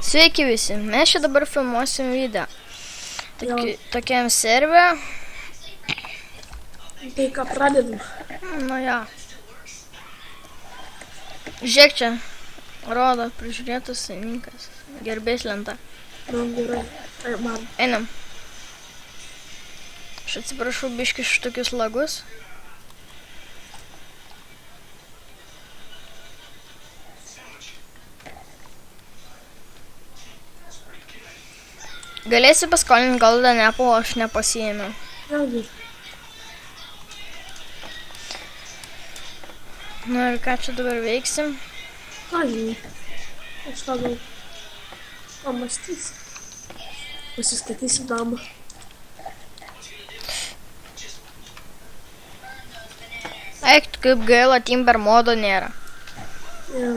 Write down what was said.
Sveiki visi, mes čia dabar filmuosim video. Tokiam serve. Tai ką pradedam? Nu jo. Žiūrėk čia, rodo prižiūrėtas savininkas, gerbės lenta. Nu, gerai. Tai man. Einam. Aš atsiprašau biškį iš tokius lagus. Galėsi paskolinti Golden Apple, aš nepasiėmiau. Vėlgi. Nu ir ką čia dabar veiksim? Ką žinai? Aš ką gal pamastysi. Pasistatysi namą. Eik, kaip gaila, Timber modo nėra. Ja.